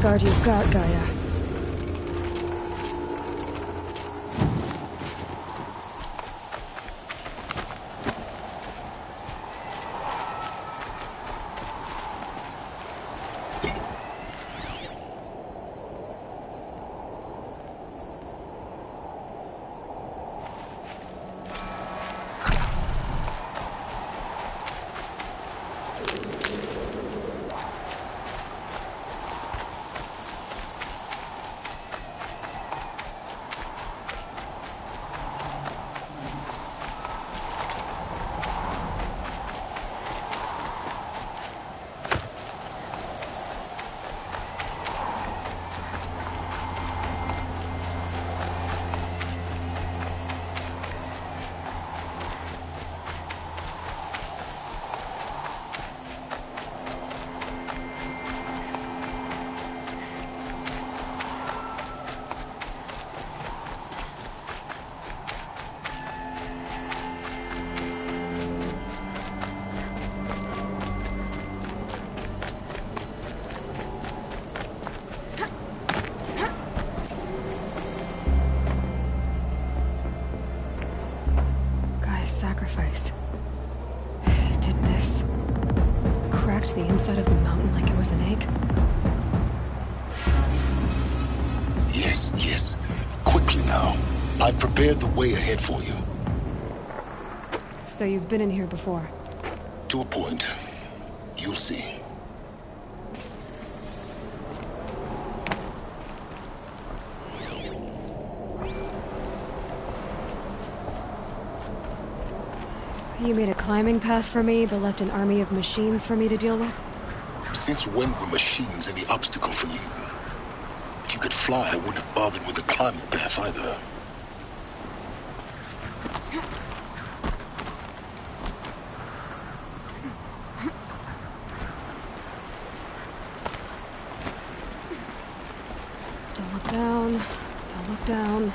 Guard you've got, Gaia. Sacrifice. It did this. Cracked the inside of the mountain like it was an egg. Yes, yes. Quickly now. I've prepared the way ahead for you. So you've been in here before? To a point. You'll see. You made a climbing path for me, but left an army of machines for me to deal with? Since when were machines any obstacle for you? If you could fly, I wouldn't have bothered with the climbing path either. Don't look down. Don't look down.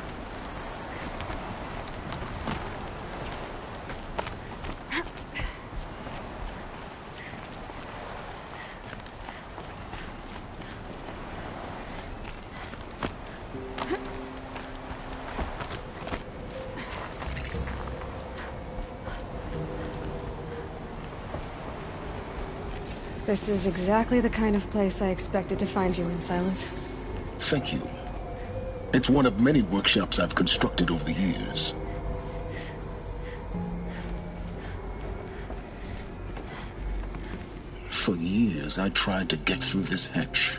This is exactly the kind of place I expected to find you in, Silence. Thank you. It's one of many workshops I've constructed over the years. For years, I tried to get through this hatch.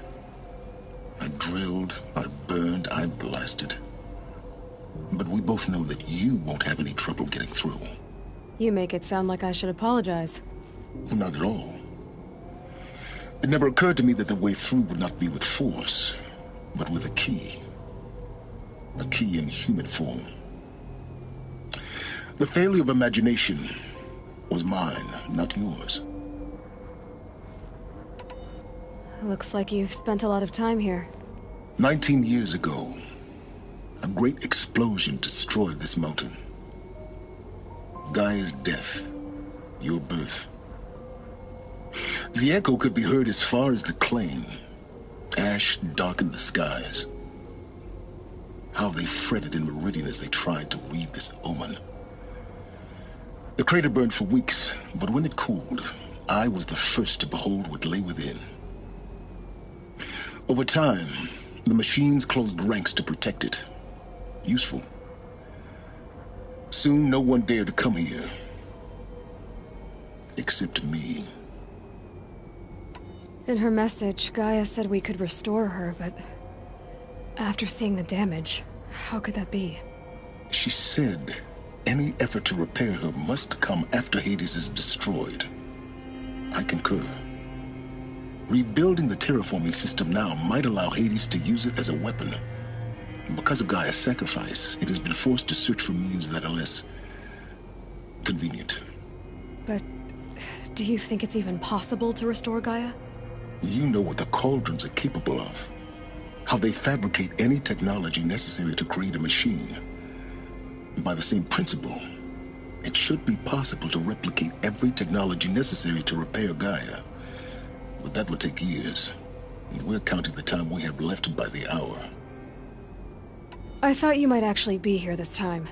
I drilled, I burned, I blasted. But we both know that you won't have any trouble getting through. You make it sound like I should apologize. Not at all. It never occurred to me that the way through would not be with force, but with a key. A key in human form. The failure of imagination was mine, not yours. Looks like you've spent a lot of time here. 19 years ago, a great explosion destroyed this mountain. Gaia's death, your birth. The echo could be heard as far as the claim. Ash darkened the skies. How they fretted in Meridian as they tried to read this omen. The crater burned for weeks, but when it cooled, I was the first to behold what lay within. Over time, the machines closed ranks to protect it. Useful. Soon, no one dared to come here. Except me. In her message, Gaia said we could restore her, but after seeing the damage, how could that be? She said any effort to repair her must come after Hades is destroyed. I concur. Rebuilding the terraforming system now might allow Hades to use it as a weapon. Because of Gaia's sacrifice, it has been forced to search for means that are less convenient. But do you think it's even possible to restore Gaia? You know what the cauldrons are capable of. How they fabricate any technology necessary to create a machine. By the same principle, it should be possible to replicate every technology necessary to repair Gaia. But that would take years. And we're counting the time we have left by the hour. I thought you might actually be here this time.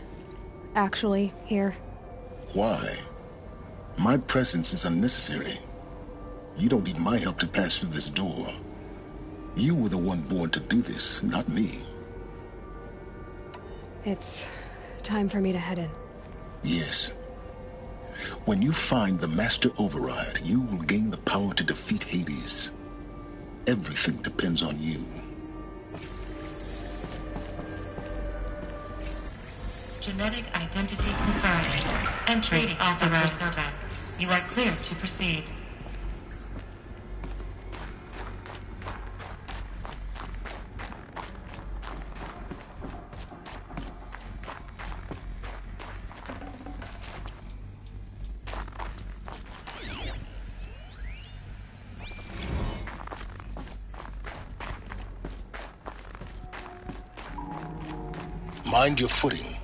Actually, here. Why? My presence is unnecessary. You don't need my help to pass through this door. You were the one born to do this, not me. It's time for me to head in. Yes. When you find the Master Override, you will gain the power to defeat Hades. Everything depends on you. Genetic identity confirmed. Entry authorized. You are clear to proceed. Mind your footing.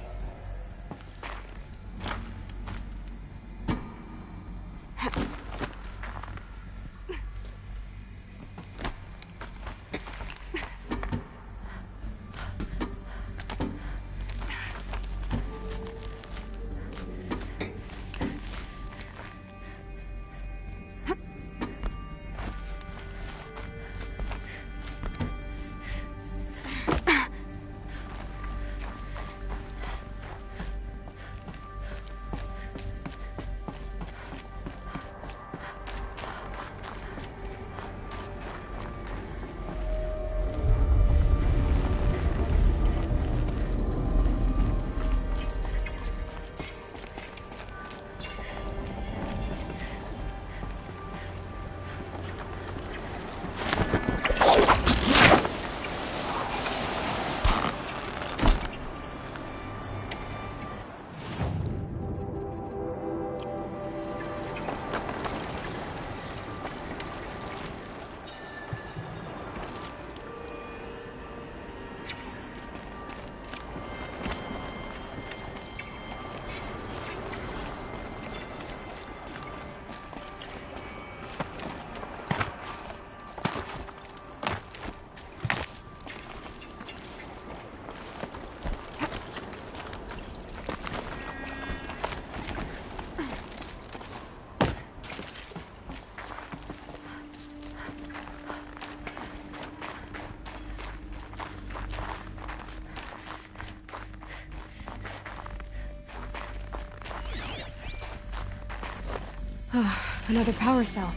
Another power cell.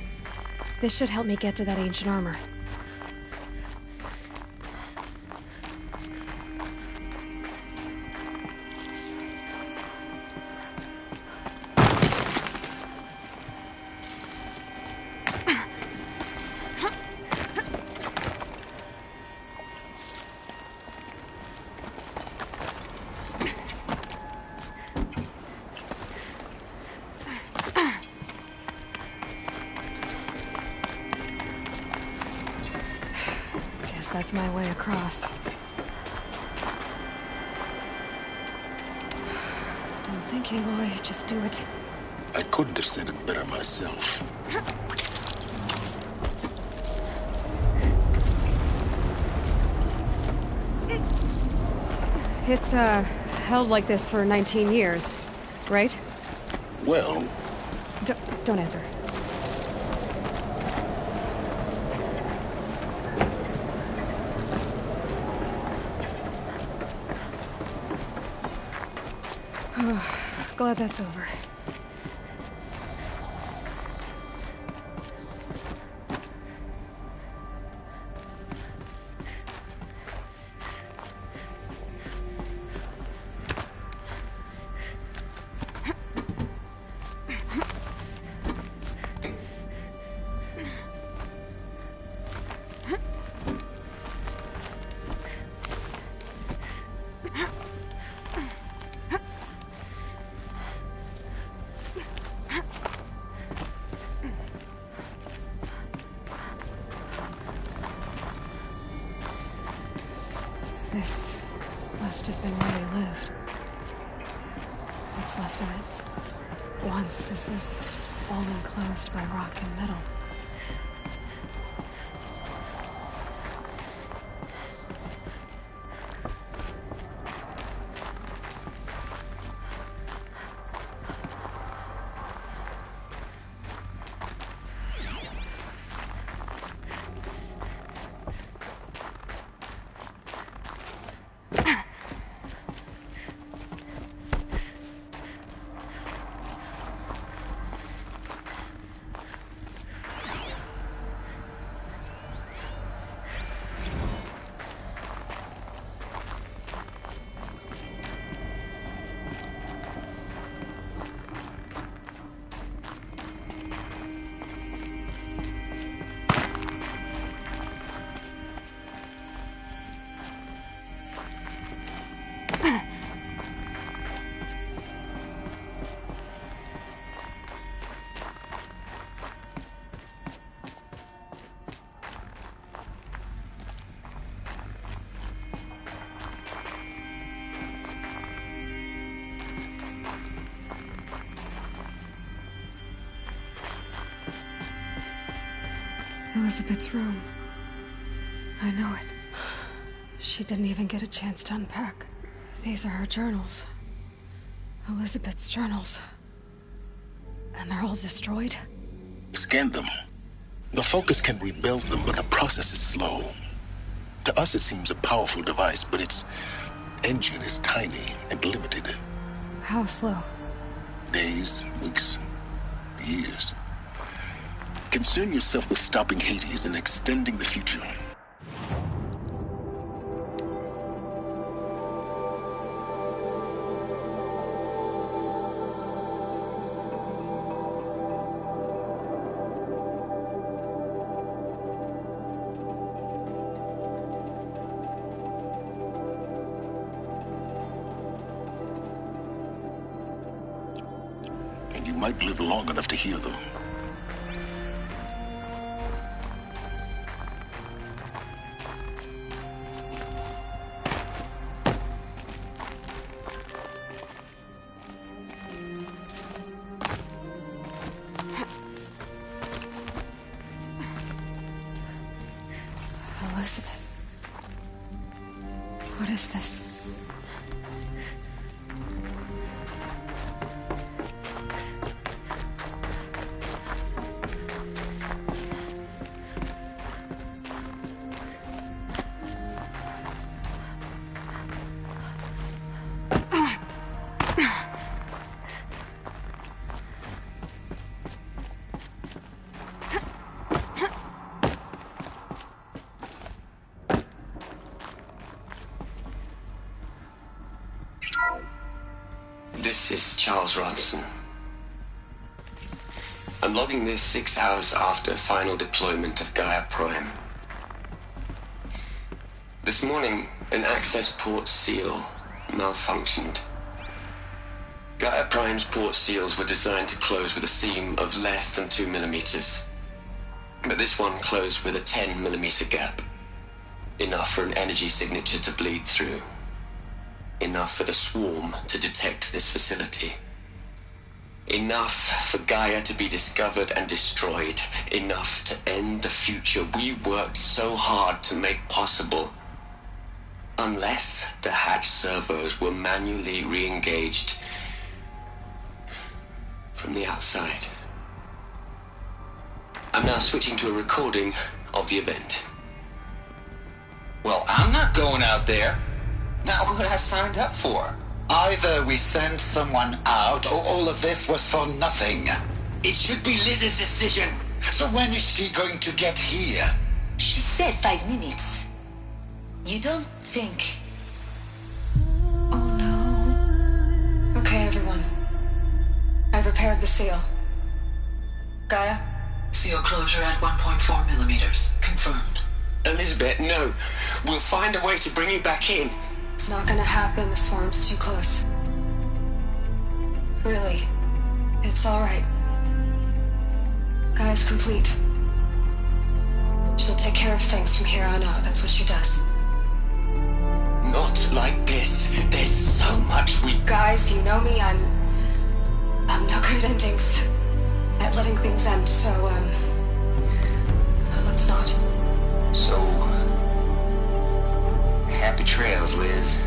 This should help me get to that ancient armor. That's my way across. Don't think, Aloy. Just do it. I couldn't have said it better myself. It's, held like this for 19 years, right? Well... Don't answer. Glad that's over. This must have been where they lived. What's left of it? Once this was all enclosed by rock and metal. Elizabeth's room. I know it. She didn't even get a chance to unpack. These are her journals. Elizabeth's journals. And they're all destroyed? Scan them. The Focus can rebuild them, but the process is slow. To us, it seems a powerful device, but its engine is tiny and limited. How slow? Days, weeks, years. Concern yourself with stopping Hades and extending the future. And you might live long enough to hear them. Elizabeth. What is this? This is Charles Ronson. I'm logging this 6 hours after final deployment of Gaia Prime. This morning, an access port seal malfunctioned. Gaia Prime's port seals were designed to close with a seam of less than 2 millimeters. But this one closed with a 10 millimeter gap. Enough for an energy signature to bleed through. Enough for the swarm to detect this facility. Enough for Gaia to be discovered and destroyed. Enough to end the future we worked so hard to make possible. Unless the hatch servos were manually re-engaged from the outside. I'm now switching to a recording of the event. Well, I'm not going out there. Not what I signed up for. Either we send someone out, or all of this was for nothing. It should be Liz's decision. So when is she going to get here? She said 5 minutes. You don't think... Oh no. Okay, everyone. I've repaired the seal. Gaia? Seal closure at 1.4 millimeters. Confirmed. Elizabeth, no. We'll find a way to bring you back in. It's not gonna happen. The swarm's too close. Really. It's alright. Gaia's complete. She'll take care of things from here on out. That's what she does. Not like this. There's so much we... Guys, you know me. I'm no good at endings. At letting things end, so, let's not. So... happy trails, Liz.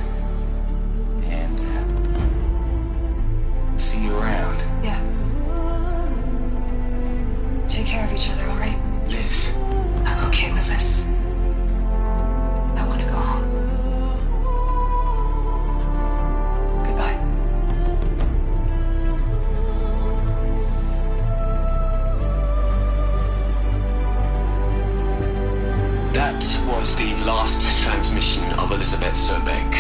And, see you around. Yeah. Take care of each other, alright? Liz. I'm okay with this. I want to go home. Goodbye. That was the last transmission of Elizabeth Sobeck.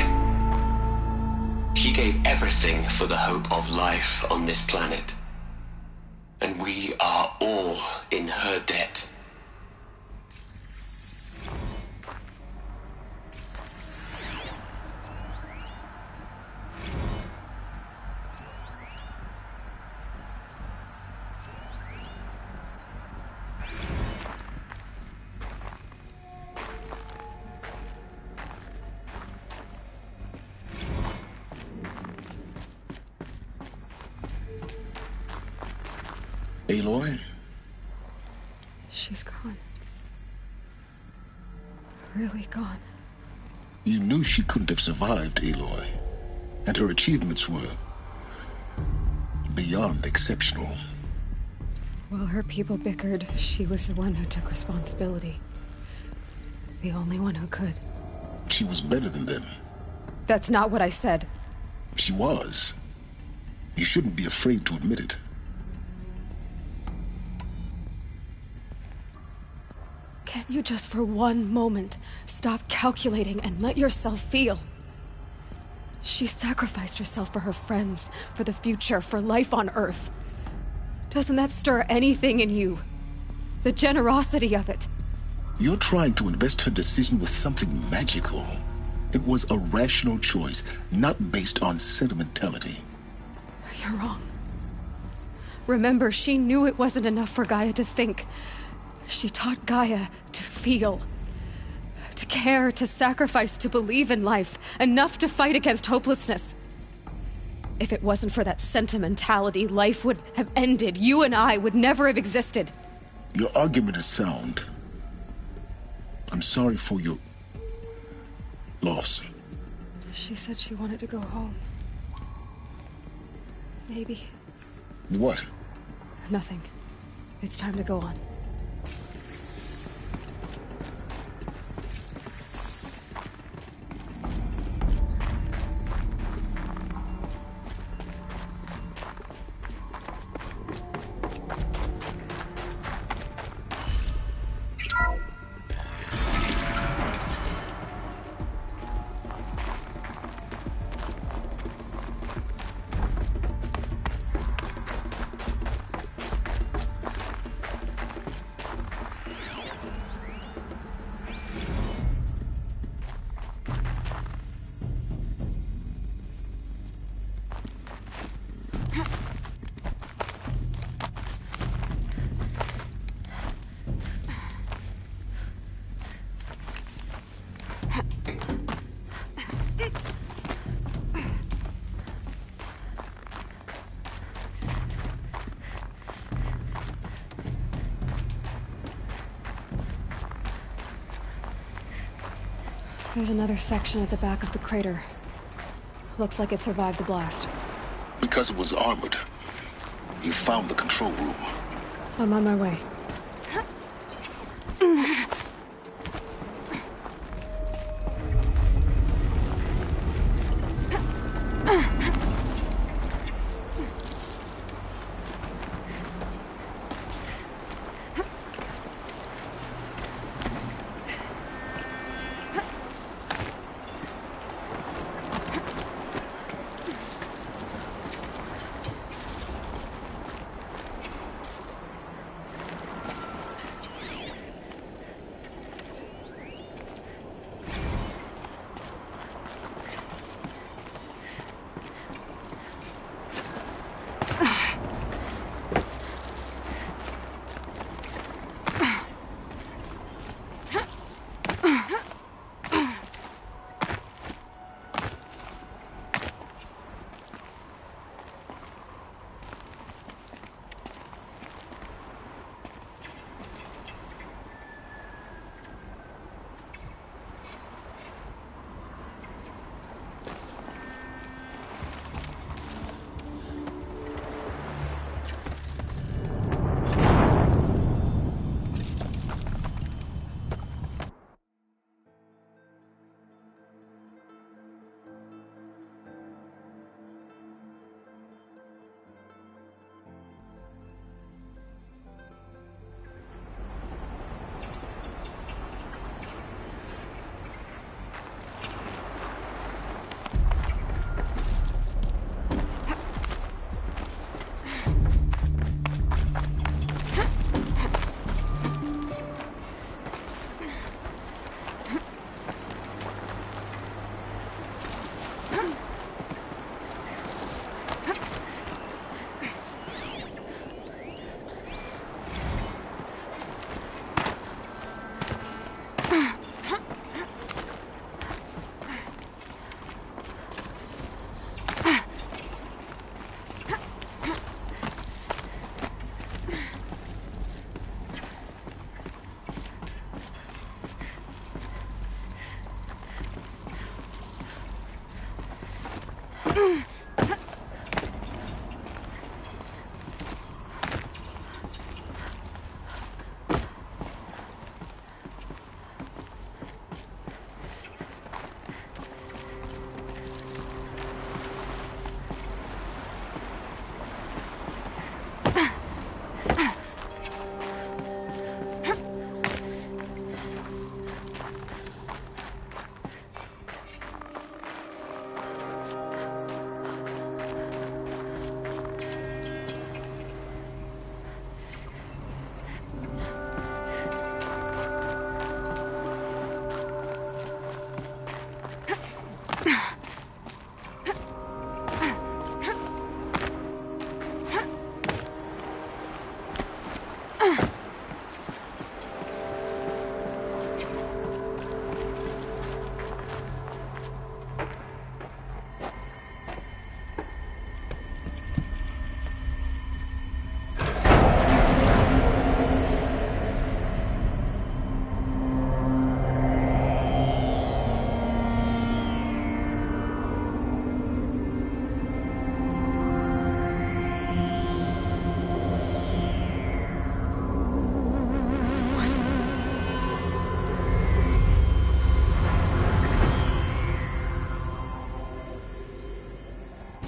She gave everything for the hope of life on this planet. And we are all in her debt. Aloy? She's gone. Really gone. You knew she couldn't have survived, Aloy. And her achievements were beyond exceptional. While her people bickered, she was the one who took responsibility. The only one who could. She was better than them. That's not what I said. She was. You shouldn't be afraid to admit it. Can't you just for one moment stop calculating and let yourself feel? She sacrificed herself for her friends, for the future, for life on Earth. Doesn't that stir anything in you? The generosity of it. You're trying to invest her decision with something magical. It was a rational choice, not based on sentimentality. You're wrong. Remember, she knew it wasn't enough for Gaia to think. She taught Gaia to feel, to care, to sacrifice, to believe in life, enough to fight against hopelessness. If it wasn't for that sentimentality, life would have ended. You and I would never have existed. Your argument is sound. I'm sorry for your loss. She said she wanted to go home. Maybe. What? Nothing. It's time to go on. There's another section at the back of the crater. Looks like it survived the blast. Because it was armored. You found the control room. I'm on my way.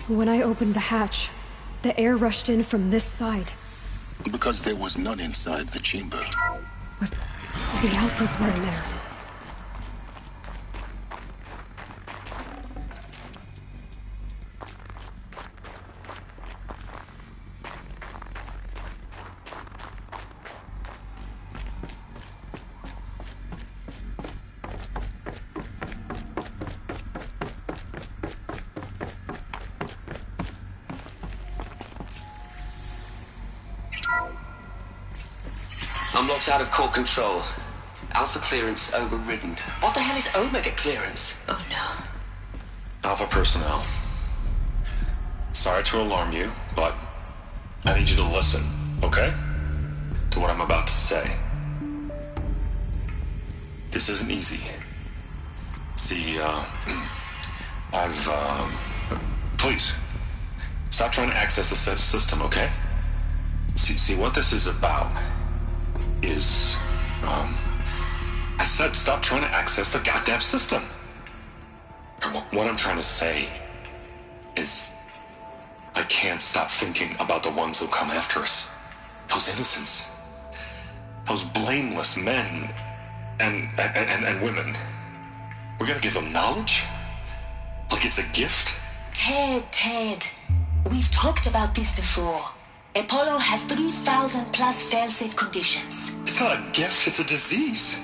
When I opened the hatch, the air rushed in from this side. Because there was none inside the chamber. But the Alphas were in there. I'm locked out of core control. Alpha clearance overridden. What the hell is Omega clearance? Oh no. Alpha personnel. Sorry to alarm you, but I need you to listen, okay? To what I'm about to say. This isn't easy. See, please, stop trying to access the system, okay? See, what this is about is, I said stop trying to access the goddamn system. What I'm trying to say is, I can't stop thinking about the ones who come after us. Those innocents. Those blameless men and women. We're gonna give them knowledge? Like it's a gift? Ted. We've talked about this before. Apollo has 3,000 plus fail-safe conditions. It's not a gift, it's a disease.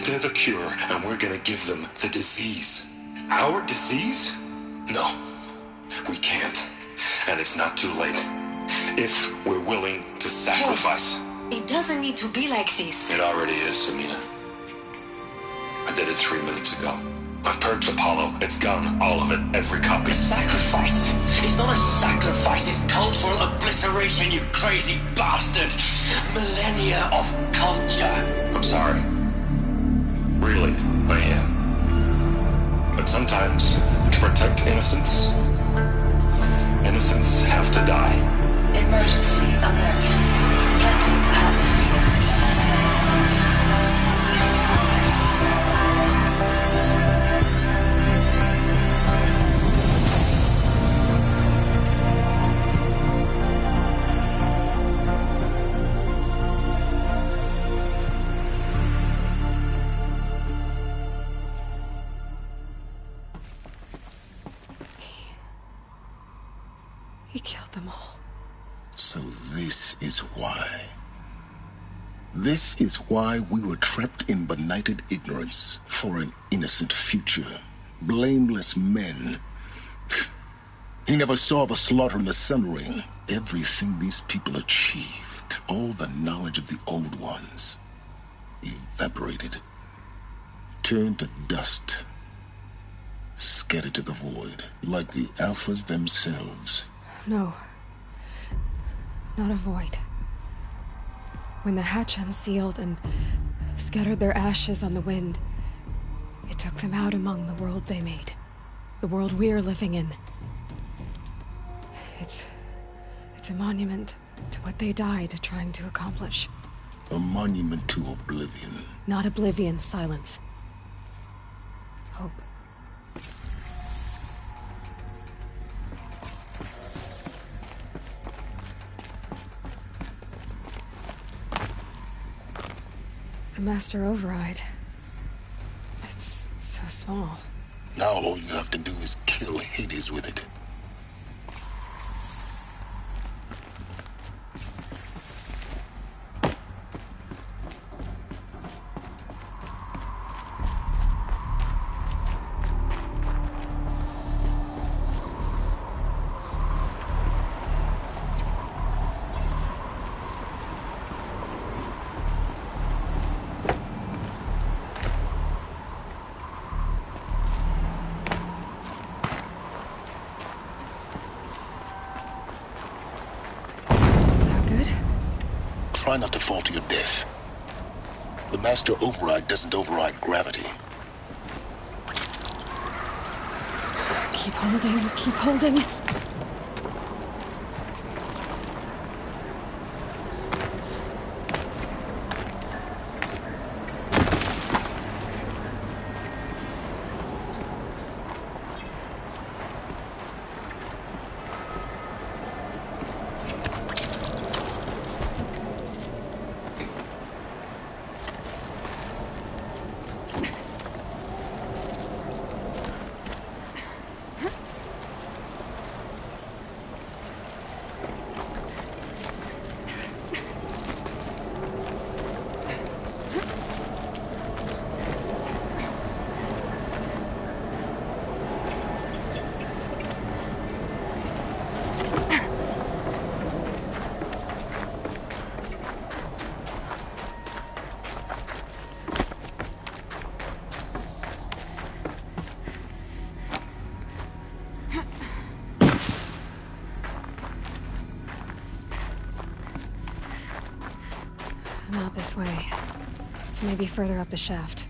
They're the cure, and we're gonna give them the disease. Our disease? No, we can't. And it's not too late. If we're willing to sacrifice. Ted, it doesn't need to be like this. It already is, Samina. I did it 3 minutes ago. I've purged Apollo. It's gone. All of it. Every copy. Sacrifice? It's not a sacrifice. It's cultural obliteration, you crazy bastard. Millennia of culture. I'm sorry. Really, I am. But sometimes, to protect innocence, innocents have to die. Emergency alert. Planting atmosphere. He killed them all. So this is why. This is why we were trapped in benighted ignorance for an innocent future. Blameless men. He never saw the slaughter in the Sun Ring. Everything these people achieved, all the knowledge of the old ones, evaporated, turned to dust, scattered to the void, like the Alphas themselves. No. Not a void. When the hatch unsealed and scattered their ashes on the wind, it took them out among the world they made. The world we're living in. It's a monument to what they died trying to accomplish. A monument to oblivion. Not oblivion, silence. Hope. The master override. It's so small. Now all you have to do is kill Hades with it. Try not to fall to your death. The master override doesn't override gravity. Keep holding, keep holding. Not this way. Maybe further up the shaft.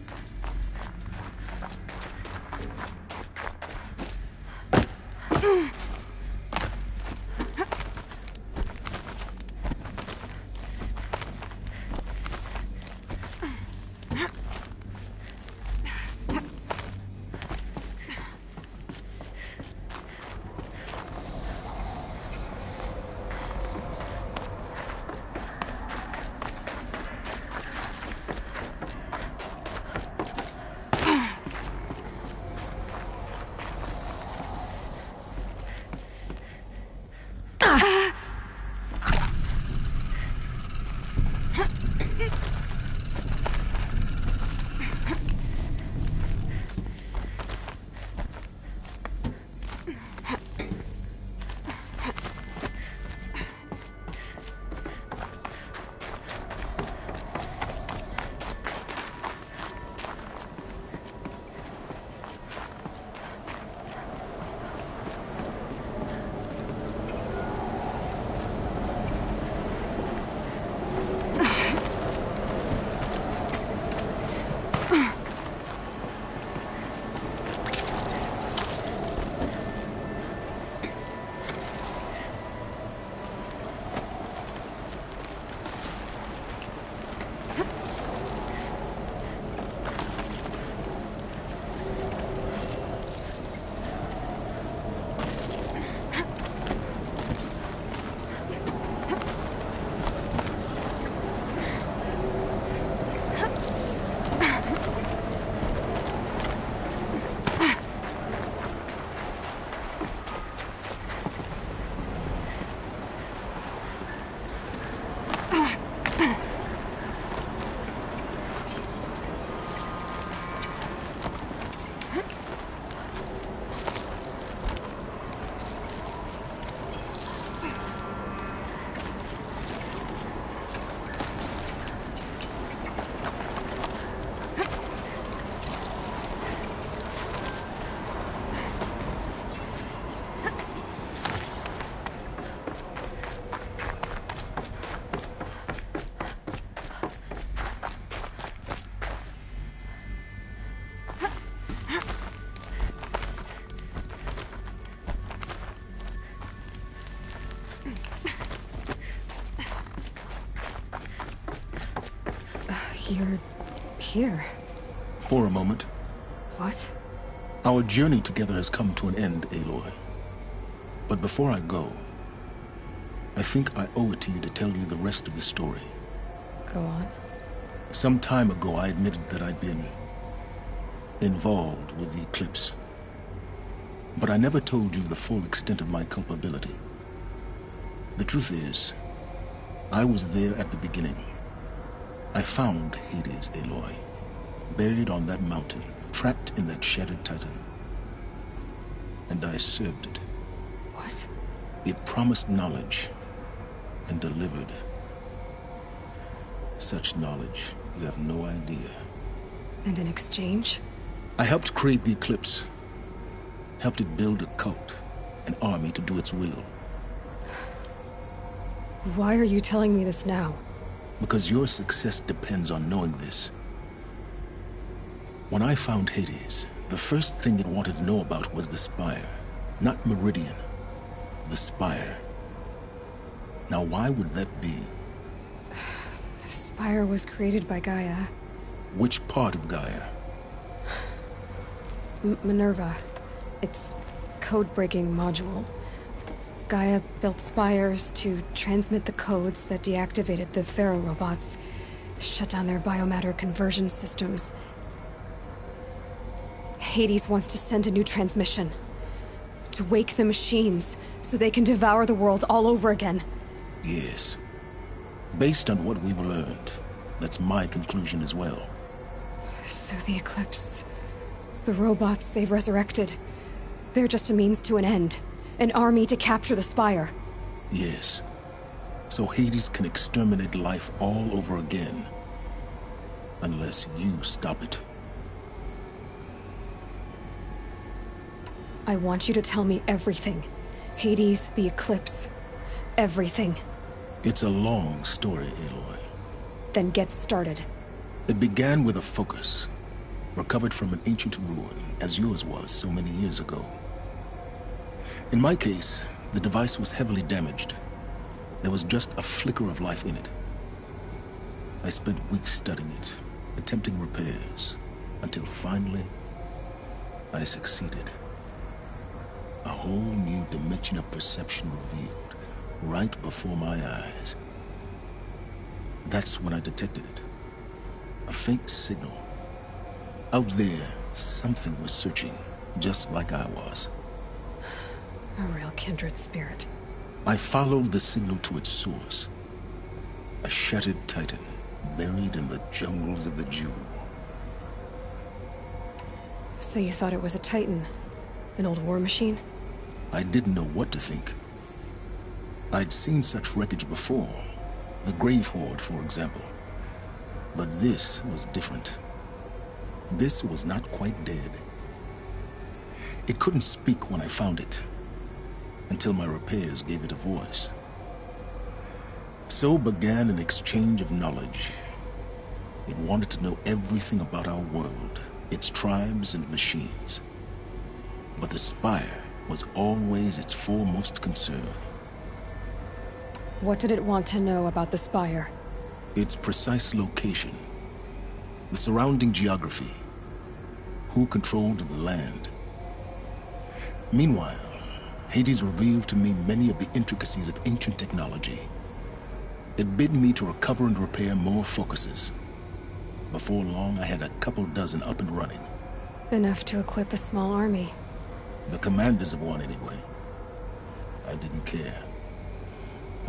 You're here. For a moment. What? Our journey together has come to an end, Aloy. But before I go, I think I owe it to you to tell you the rest of the story. Go on. Some time ago, I admitted that I'd been involved with the eclipse. But I never told you the full extent of my culpability. The truth is, I was there at the beginning. I found Hades, Aloy, buried on that mountain, trapped in that shattered titan. And I served it. What? It promised knowledge and delivered. Such knowledge, you have no idea. And in exchange? I helped create the eclipse. Helped it build a cult, an army to do its will. Why are you telling me this now? Because your success depends on knowing this. When I found Hades, the first thing it wanted to know about was the Spire. Not Meridian. The Spire. Now why would that be? The Spire was created by Gaia. Which part of Gaia? Minerva. Its code-breaking module. Gaia built spires to transmit the codes that deactivated the Pharaoh robots, shut down their biomatter conversion systems. Hades wants to send a new transmission. To wake the machines, so they can devour the world all over again. Yes. Based on what we've learned, that's my conclusion as well. So the Eclipse... the robots they've resurrected... they're just a means to an end. An army to capture the Spire. Yes. So Hades can exterminate life all over again. Unless you stop it. I want you to tell me everything. Hades, the Eclipse. Everything. It's a long story, Aloy. Then get started. It began with a focus. Recovered from an ancient ruin, as yours was so many years ago. In my case, the device was heavily damaged. There was just a flicker of life in it. I spent weeks studying it, attempting repairs, until finally, I succeeded. A whole new dimension of perception revealed, right before my eyes. That's when I detected it. A faint signal. Out there, something was searching, just like I was. A real kindred spirit. I followed the signal to its source. A shattered titan, buried in the jungles of the Jew. So you thought it was a Titan? An old war machine? I didn't know what to think. I'd seen such wreckage before. The Grave Horde, for example. But this was different. This was not quite dead. It couldn't speak when I found it, until my repairs gave it a voice. So began an exchange of knowledge. It wanted to know everything about our world, its tribes and machines. But the Spire was always its foremost concern. What did it want to know about the Spire? Its precise location, the surrounding geography, who controlled the land. Meanwhile, Hades revealed to me many of the intricacies of ancient technology. It bid me to recover and repair more focuses. Before long, I had a couple dozen up and running. Enough to equip a small army. The commanders of one, anyway. I didn't care.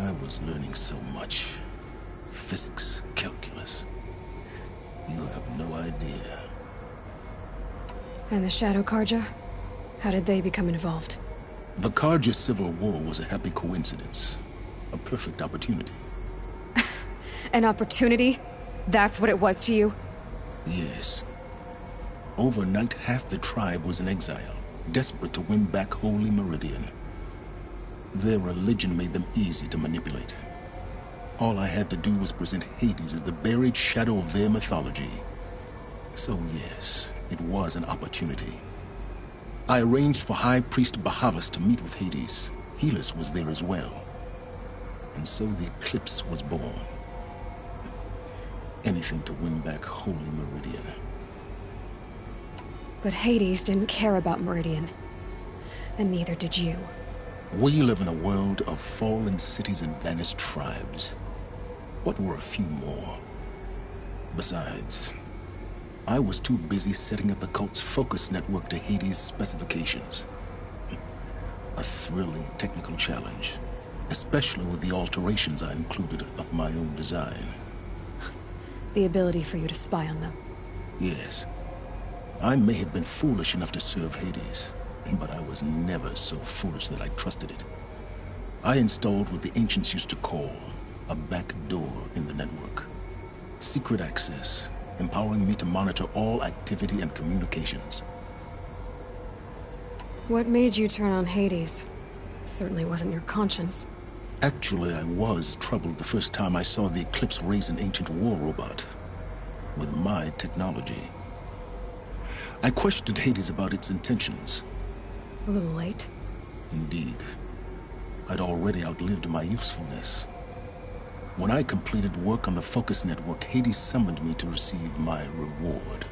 I was learning so much. Physics, calculus. You have no idea. And the Shadow Karja? How did they become involved? The Karja Civil War was a happy coincidence. A perfect opportunity. An opportunity? That's what it was to you? Yes. Overnight, half the tribe was in exile, desperate to win back Holy Meridian. Their religion made them easy to manipulate. All I had to do was present Hades as the buried shadow of their mythology. So yes, it was an opportunity. I arranged for High Priest Bahavas to meet with Hades. Helis was there as well. And so the eclipse was born. Anything to win back Holy Meridian. But Hades didn't care about Meridian. And neither did you. We live in a world of fallen cities and vanished tribes. What were a few more? Besides, I was too busy setting up the cult's focus network to Hades' specifications. A thrilling technical challenge, especially with the alterations I included of my own design. The ability for you to spy on them. Yes. I may have been foolish enough to serve Hades, but I was never so foolish that I trusted it. I installed what the ancients used to call a back door in the network. Secret access, empowering me to monitor all activity and communications. What made you turn on Hades? It certainly wasn't your conscience. Actually, I was troubled the first time I saw the Eclipse raise an ancient war robot. With my technology. I questioned Hades about its intentions. A little late. Indeed. I'd already outlived my usefulness. When I completed work on the Focus Network, Hades summoned me to receive my reward.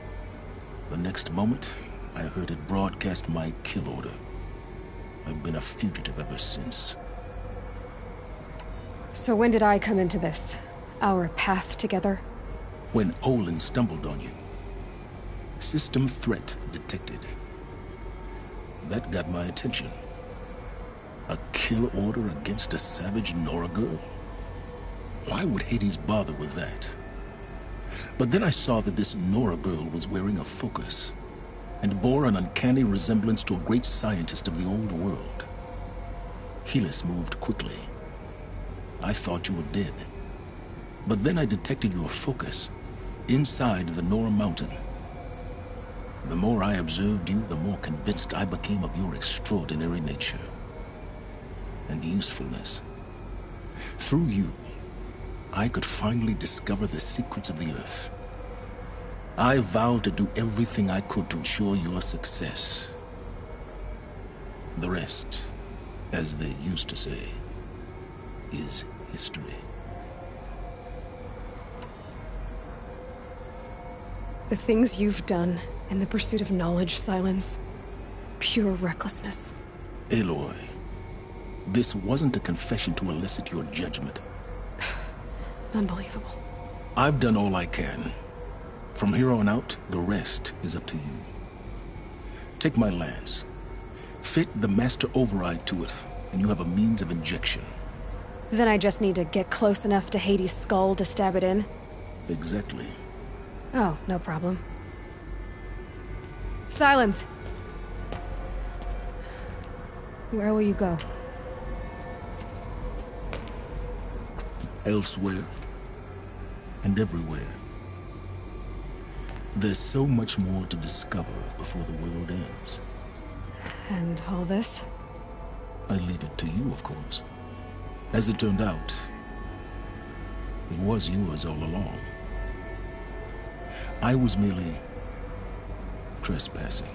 The next moment, I heard it broadcast my kill order. I've been a fugitive ever since. So when did I come into this? Our path together? When Olin stumbled on you. System threat detected. That got my attention. A kill order against a savage Nora girl? Why would Hades bother with that? But then I saw that this Nora girl was wearing a focus, and bore an uncanny resemblance to a great scientist of the old world. Helis moved quickly. I thought you were dead. But then I detected your focus, inside the Nora mountain. The more I observed you, the more convinced I became of your extraordinary nature and usefulness. Through you, I could finally discover the secrets of the Earth. I vowed to do everything I could to ensure your success. The rest as they used to say, is history. The things you've done in the pursuit of knowledge, Silence. Pure recklessness. Aloy, this wasn't a confession to elicit your judgment. Unbelievable. I've done all I can. From here on out, the rest is up to you. Take my lance. Fit the master override to it, and you have a means of injection. Then I just need to get close enough to Hades' skull to stab it in? Exactly. Oh, no problem. Silence! Where will you go? Elsewhere. And everywhere. There's so much more to discover before the world ends. And all this? I leave it to you, of course. As it turned out, it was yours all along. I was merely trespassing.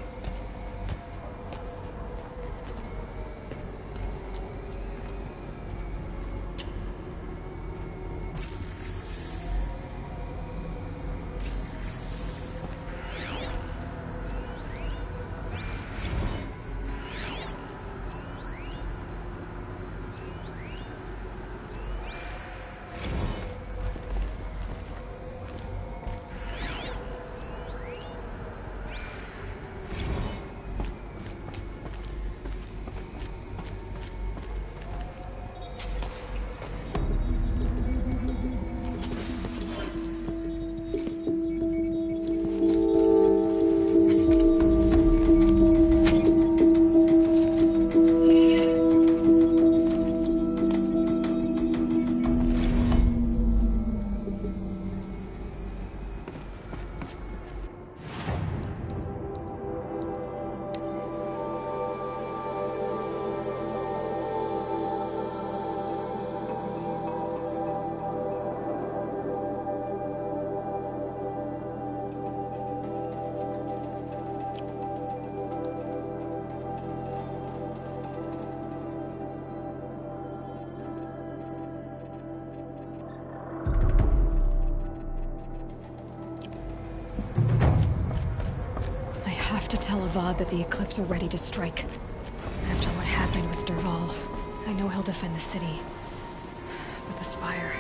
Tell Avad that the Eclipse are ready to strike. After what happened with Derval, I know he'll defend the city. But the Spire...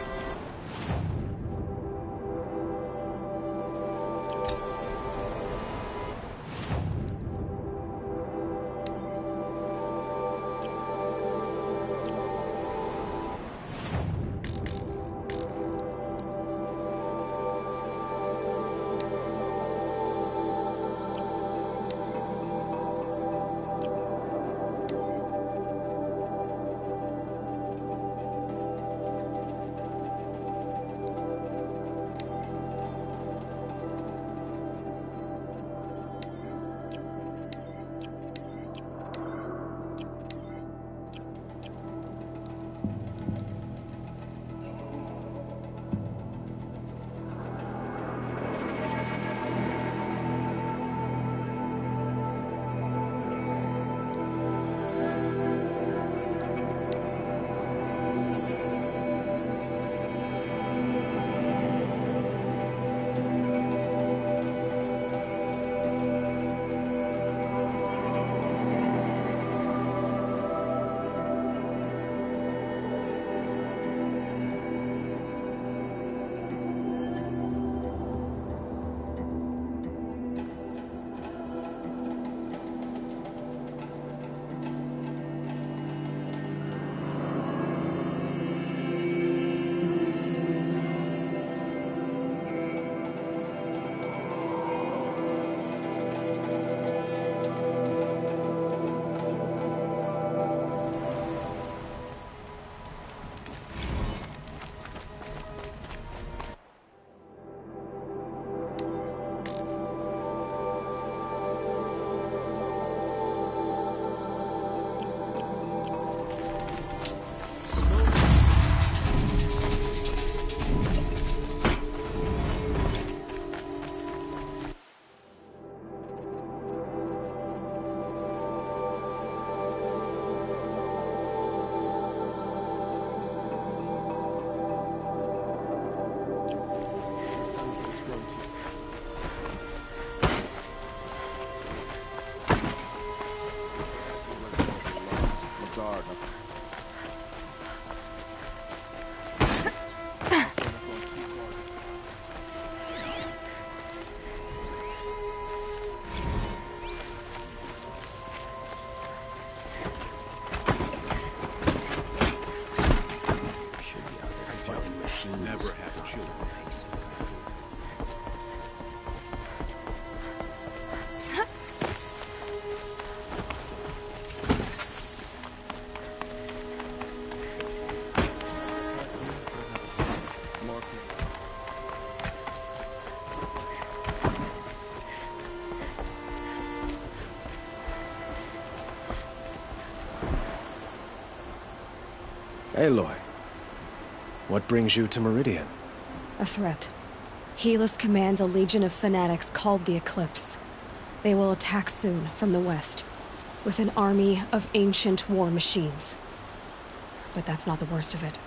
Aloy, what brings you to Meridian? A threat. Helis commands a legion of fanatics called the Eclipse. They will attack soon from the west, with an army of ancient war machines. But that's not the worst of it.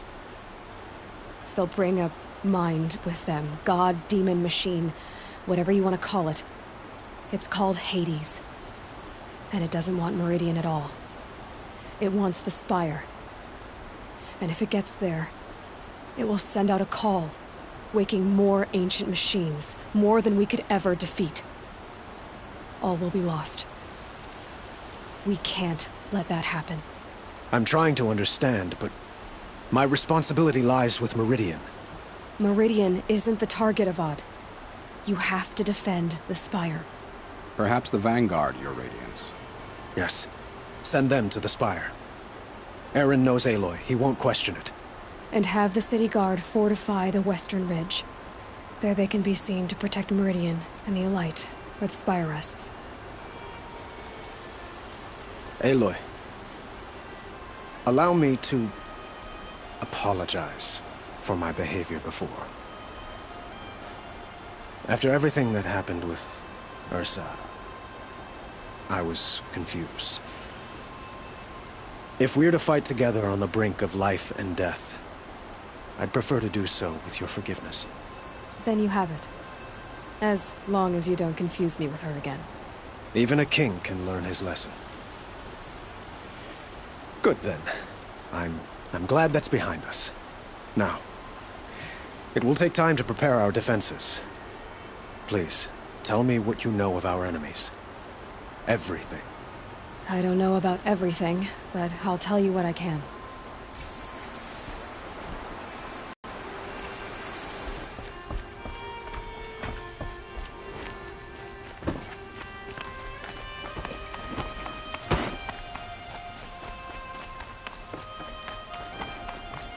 They'll bring a mind with them, god, demon, machine, whatever you want to call it. It's called Hades. And it doesn't want Meridian at all. It wants the Spire. And if it gets there, it will send out a call, waking more ancient machines, more than we could ever defeat. All will be lost. We can't let that happen. I'm trying to understand, but my responsibility lies with Meridian. Meridian isn't the target, Avad. You have to defend the Spire. Perhaps the Vanguard, Your Radiance. Yes. Send them to the Spire. Aaron knows Aloy. He won't question it. And have the City Guard fortify the Western Ridge. There they can be seen to protect Meridian and the Elite, where the Spire rests. Aloy, allow me to apologize for my behavior before. After everything that happened with Ursa, I was confused. If we're to fight together on the brink of life and death, I'd prefer to do so with your forgiveness. Then you have it. As long as you don't confuse me with her again. Even a king can learn his lesson. Good then. I'm glad that's behind us. Now, it will take time to prepare our defenses. Please, tell me what you know of our enemies. Everything. I don't know about everything, but I'll tell you what I can.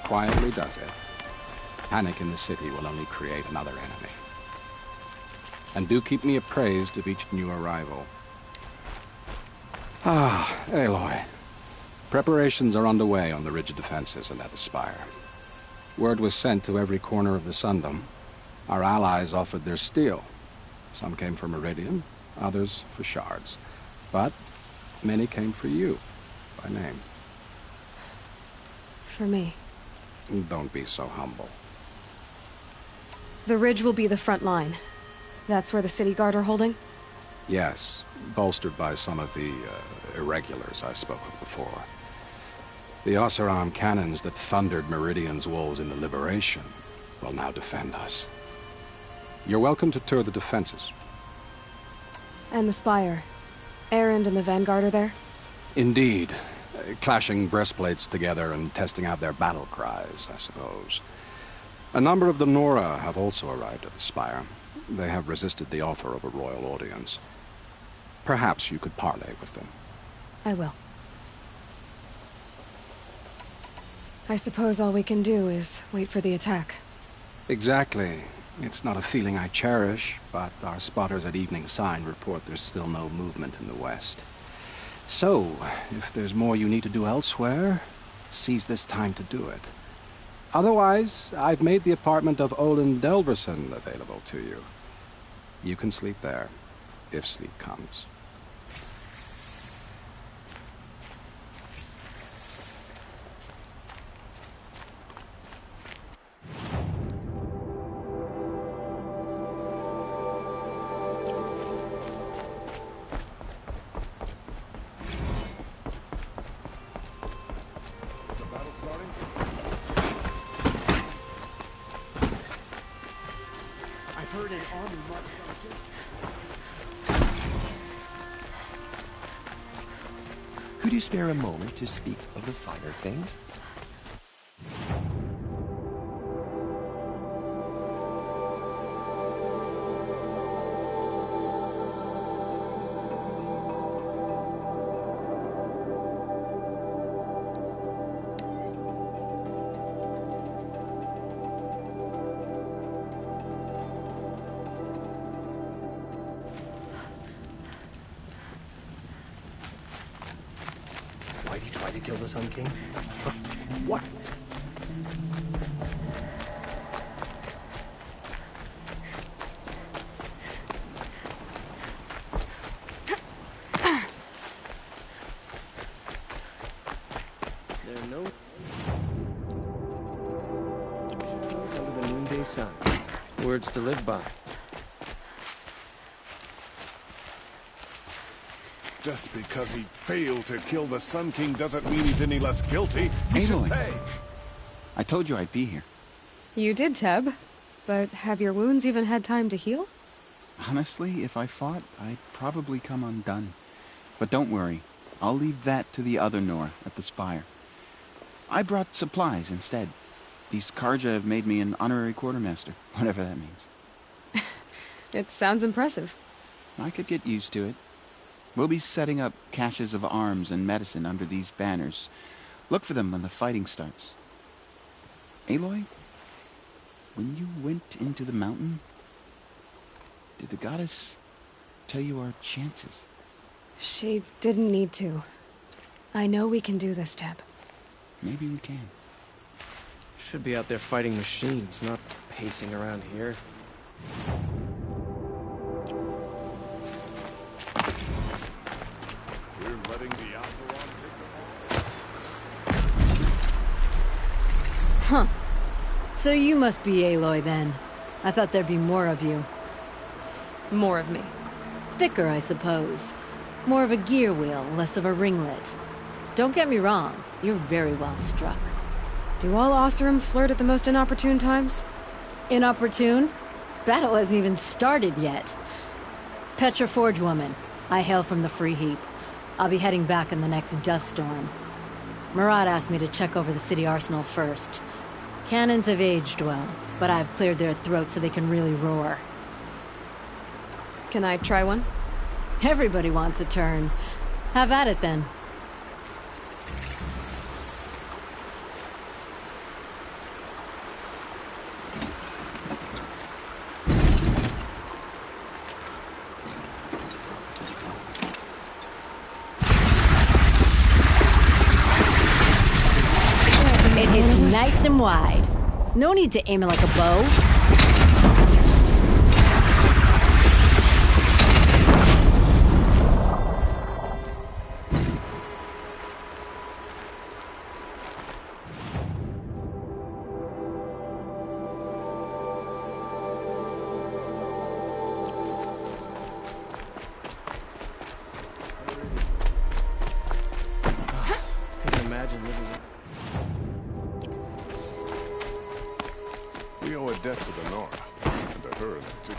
Quietly does it. Panic in the city will only create another enemy. And do keep me appraised of each new arrival. Ah, Aloy. Preparations are underway on the ridge defenses and at the Spire. Word was sent to every corner of the Sundom. Our allies offered their steel. Some came for Meridian, others for shards. But many came for you, by name. For me. Don't be so humble. The ridge will be the front line. That's where the City Guard are holding? Yes, bolstered by some of the irregulars I spoke of before. The Oseram cannons that thundered Meridian's walls in the Liberation will now defend us. You're welcome to tour the defenses. And the Spire. Erend and the Vanguard are there? Indeed. Clashing breastplates together and testing out their battle cries, I suppose. A number of the Nora have also arrived at the Spire. They have resisted the offer of a royal audience. Perhaps you could parley with them. I will. I suppose all we can do is wait for the attack. Exactly. It's not a feeling I cherish, but our spotters at Evening Sign report there's still no movement in the west. So, if there's more you need to do elsewhere, seize this time to do it. Otherwise, I've made the apartment of Olin Delverson available to you. You can sleep there, if sleep comes. Could you spare a moment to speak of the finer things? Why do you try to kill the Sun King? What? words to live by. Just because he failed to kill the Sun King doesn't mean he's any less guilty. He should pay. I told you I'd be here. You did, Teb. But have your wounds even had time to heal? Honestly, if I fought, I'd probably come undone. But don't worry. I'll leave that to the other Nora at the Spire. I brought supplies instead. These Karja have made me an honorary quartermaster, whatever that means. It sounds impressive. I could get used to it. We'll be setting up caches of arms and medicine under these banners. Look for them when the fighting starts. Aloy, when you went into the mountain, did the goddess tell you our chances? She didn't need to. I know we can do this, Teb. Maybe we can. Should be out there fighting machines, not pacing around here. We're letting the Oseram take Huh. So you must be Aloy then. I thought there'd be more of you. More of me. Thicker, I suppose. More of a gear wheel, less of a ringlet. Don't get me wrong, you're very well struck. Do all Oseram flirt at the most inopportune times? Inopportune? Battle hasn't even started yet. Petra Forge woman. I hail from the Free Heap. I'll be heading back in the next dust storm. Murad asked me to check over the city arsenal first. Cannons have aged well, but I've cleared their throats so they can really roar. Can I try one? Everybody wants a turn. Have at it then. It hits nice and wide. No need to aim it like a bow. Couldn't imagine living with... We owe a debt to the Nora, and to her in particular.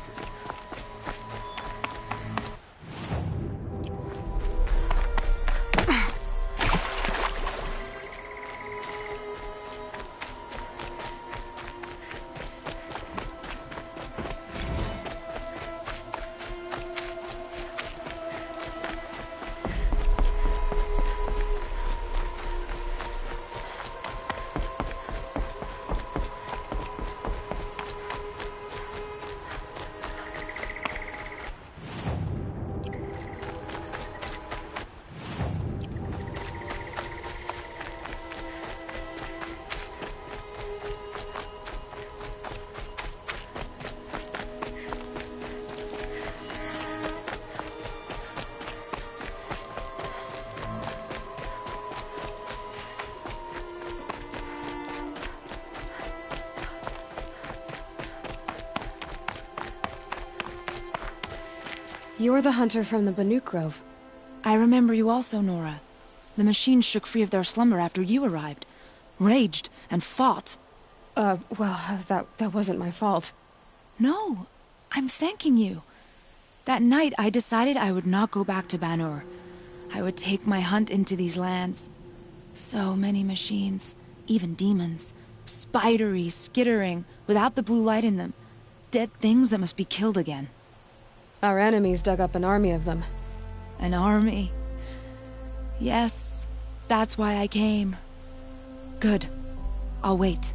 You're the hunter from the Banuk Grove. I remember you also, Nora. The machines shook free of their slumber after you arrived. Raged and fought. Well, that wasn't my fault. No, I'm thanking you. That night, I decided I would not go back to Banur. I would take my hunt into these lands. So many machines, even demons. Spidery, skittering, without the blue light in them. Dead things that must be killed again. Our enemies dug up an army of them. An army? Yes, that's why I came. Good. I'll wait.